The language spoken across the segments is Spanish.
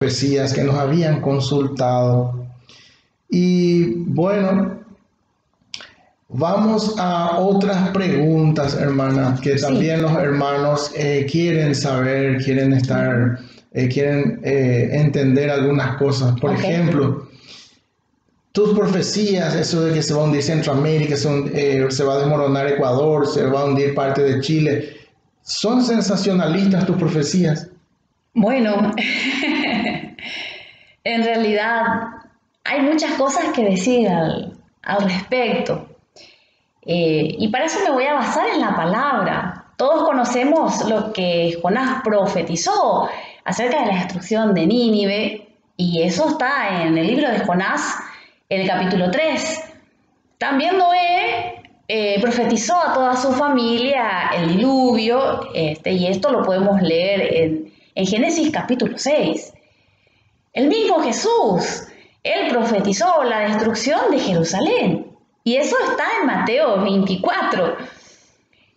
profecías que nos habían consultado. Y bueno, vamos a otras preguntas, hermana, que también los hermanos quieren saber, quieren entender algunas cosas. Por ejemplo, tus profecías, eso de que se va a hundir Centroamérica, se va a desmoronar Ecuador, se va a hundir parte de Chile, ¿son sensacionalistas tus profecías? Bueno, en realidad hay muchas cosas que decir al respecto. Y para eso me voy a basar en la palabra. Todos conocemos lo que Jonás profetizó acerca de la destrucción de Nínive, y eso está en el libro de Jonás, en el capítulo 3. También Noé profetizó a toda su familia el diluvio, y esto lo podemos leer en Génesis capítulo 6. El mismo Jesús, él profetizó la destrucción de Jerusalén. Y eso está en Mateo 24.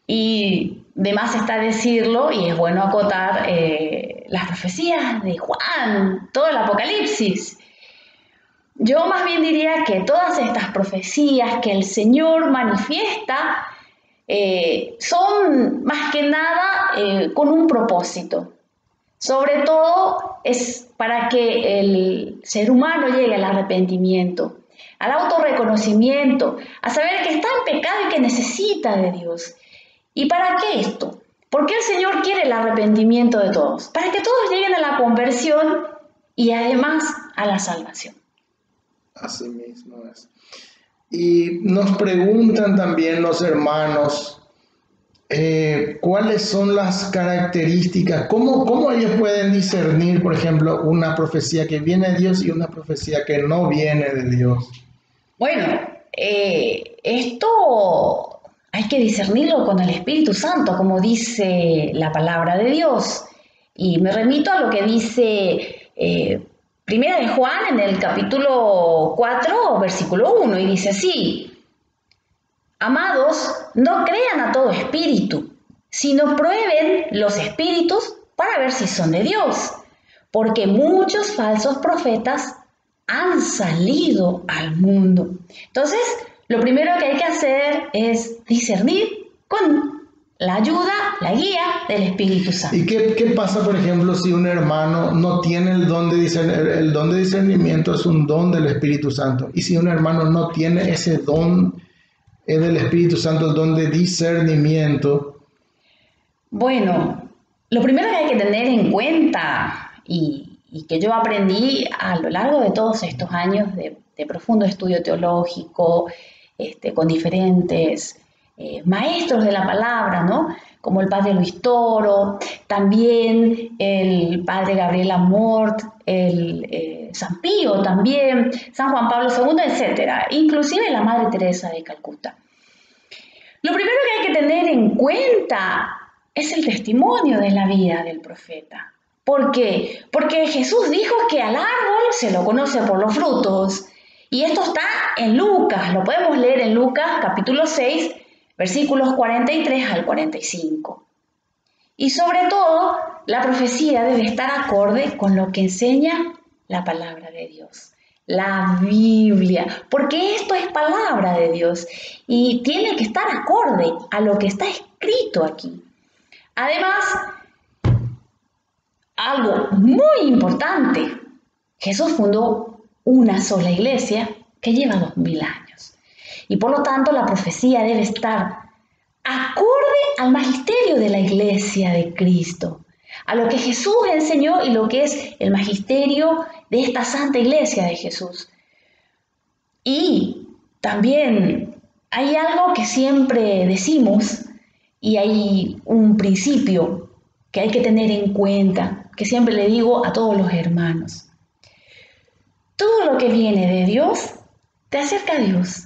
Y de más está decirlo, y es bueno acotar las profecías de Juan, todo el Apocalipsis. Yo más bien diría que todas estas profecías que el Señor manifiesta son más que nada con un propósito. Sobre todo es para que el ser humano llegue al arrepentimiento, al autorreconocimiento, a saber que está en pecado y que necesita de Dios. ¿Y para qué esto? ¿Por qué el Señor quiere el arrepentimiento de todos? Para que todos lleguen a la conversión y además a la salvación. Así mismo es. Y nos preguntan también los hermanos, ¿cuáles son las características? ¿Cómo ellos pueden discernir, por ejemplo, una profecía que viene de Dios y una profecía que no viene de Dios? Bueno, esto hay que discernirlo con el Espíritu Santo, como dice la palabra de Dios. Y me remito a lo que dice Primera de Juan en el capítulo 4, versículo 1, y dice así: amados, no crean a todo espíritu, sino prueben los espíritus para ver si son de Dios, porque muchos falsos profetas han salido al mundo. Entonces, lo primero que hay que hacer es discernir con la ayuda, la guía del Espíritu Santo. ¿Y qué pasa, por ejemplo, si un hermano no tiene el don de discernir? El don de discernimiento es un don del Espíritu Santo. Y si un hermano no tiene ese don del Espíritu Santo, el don de discernimiento. Bueno, lo primero que hay que tener en cuenta y que yo aprendí a lo largo de todos estos años de profundo estudio teológico, con diferentes maestros de la palabra, ¿no? Como el padre Luis Toro, también el padre Gabriel Amort, San Pío también, San Juan Pablo II, etc. Inclusive la Madre Teresa de Calcuta. Lo primero que hay que tener en cuenta es el testimonio de la vida del profeta. ¿Por qué? Porque Jesús dijo que al árbol se lo conoce por los frutos. Y esto está en Lucas, lo podemos leer en Lucas capítulo 6, versículos 43 al 45. Y sobre todo, la profecía debe estar acorde con lo que enseña la palabra de Dios, la Biblia, porque esto es palabra de Dios y tiene que estar acorde a lo que está escrito aquí. Además, algo muy importante, Jesús fundó una sola iglesia que lleva 2000 años. Y por lo tanto la profecía debe estar acorde al magisterio de la iglesia de Cristo, a lo que Jesús enseñó y lo que es el magisterio de esta santa iglesia de Jesús. Y también hay algo que siempre decimos y hay un principio que hay que tener en cuenta, que siempre le digo a todos los hermanos. Todo lo que viene de Dios te acerca a Dios.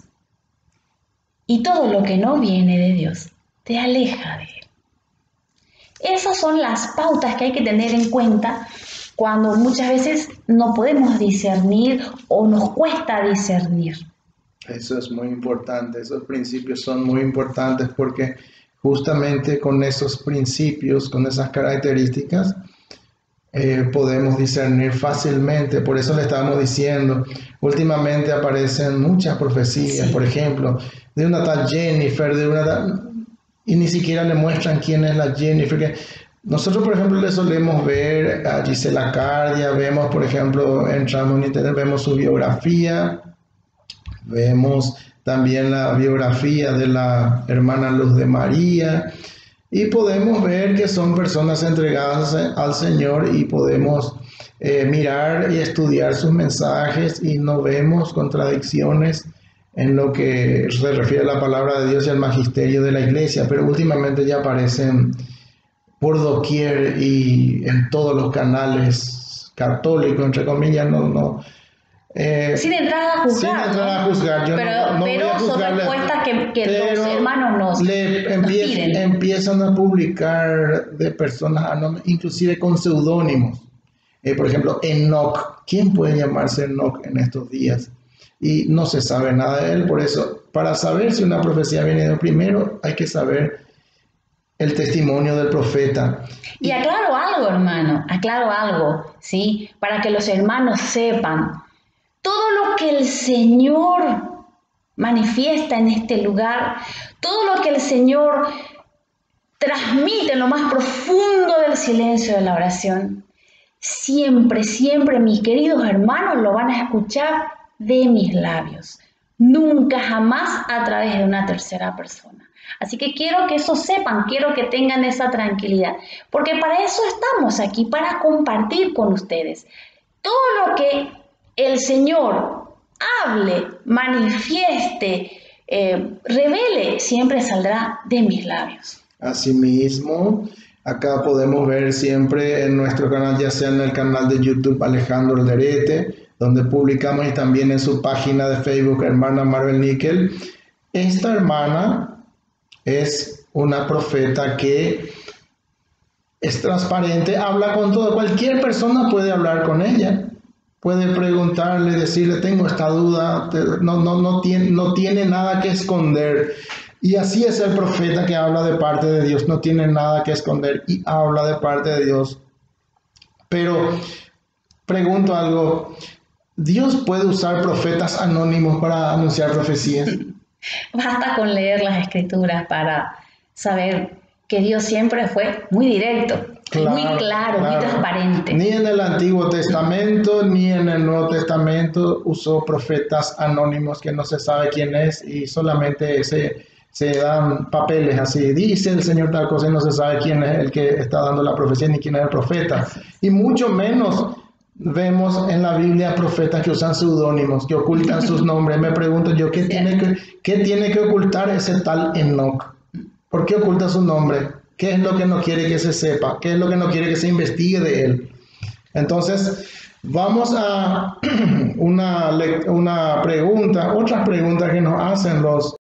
Y todo lo que no viene de Dios te aleja de Él. Esas son las pautas que hay que tener en cuenta cuando muchas veces no podemos discernir o nos cuesta discernir. Eso es muy importante, esos principios son muy importantes porque justamente con esos principios, con esas características, podemos discernir fácilmente. Por eso le estábamos diciendo, últimamente aparecen muchas profecías, Sí. por ejemplo, de una tal Jennifer, y ni siquiera le muestran quién es la Jennifer. Nosotros, por ejemplo, le solemos ver a Gisela Cardia, vemos, por ejemplo, entramos en internet, vemos su biografía, vemos también la biografía de la hermana Luz de María, y podemos ver que son personas entregadas al Señor, y podemos mirar y estudiar sus mensajes, y no vemos contradicciones en lo que se refiere a la palabra de Dios y al magisterio de la iglesia, pero últimamente ya aparecen por doquier y en todos los canales católicos, entre comillas, Sin entrar a juzgar, sin entrar a juzgar. Yo pero, no voy a son juzgarle, respuestas que los hermanos nos piden. empiezan a publicar de personas anónimas, inclusive con seudónimos. Por ejemplo, Enoch. ¿Quién puede llamarse Enoch en estos días? Y no se sabe nada de él. Por eso, para saber si una profecía viene de primero, hay que saber el testimonio del profeta. Y aclaro algo, hermano, aclaro algo, ¿sí? Para que los hermanos sepan, todo lo que el Señor manifiesta en este lugar, todo lo que el Señor transmite en lo más profundo del silencio de la oración, siempre, siempre, mis queridos hermanos, lo van a escuchar de mis labios, nunca jamás a través de una tercera persona. Así que quiero que eso sepan, quiero que tengan esa tranquilidad, porque para eso estamos aquí, para compartir con ustedes. Todo lo que el Señor hable, manifieste, revele, siempre saldrá de mis labios. Asimismo, acá podemos ver siempre en nuestro canal, ya sea en el canal de YouTube Alejandro Alderete, donde publicamos, y también en su página de Facebook, hermana Marvel Nickel. Esta hermana es una profeta que es transparente, habla con todo, cualquier persona puede hablar con ella, puede preguntarle, decirle, tengo esta duda, no tiene nada que esconder. Y así es el profeta que habla de parte de Dios, no tiene nada que esconder y habla de parte de Dios. Pero pregunto algo, ¿Dios puede usar profetas anónimos para anunciar profecías? Basta con leer las escrituras para saber que Dios siempre fue muy directo, muy claro, muy transparente. Ni en el Antiguo Testamento ni en el Nuevo Testamento usó profetas anónimos que no se sabe quién es, y solamente se dan papeles así, dice el Señor tal cosa, y no se sabe quién es el que está dando la profecía ni quién es el profeta. Y mucho menos vemos en la Biblia profetas que usan seudónimos, que ocultan sus nombres. Me pregunto yo, ¿qué tiene que ocultar ese tal Enoch? ¿Por qué oculta su nombre? ¿Qué es lo que no quiere que se sepa? ¿Qué es lo que no quiere que se investigue de él? Entonces, vamos a una pregunta, otras preguntas que nos hacen los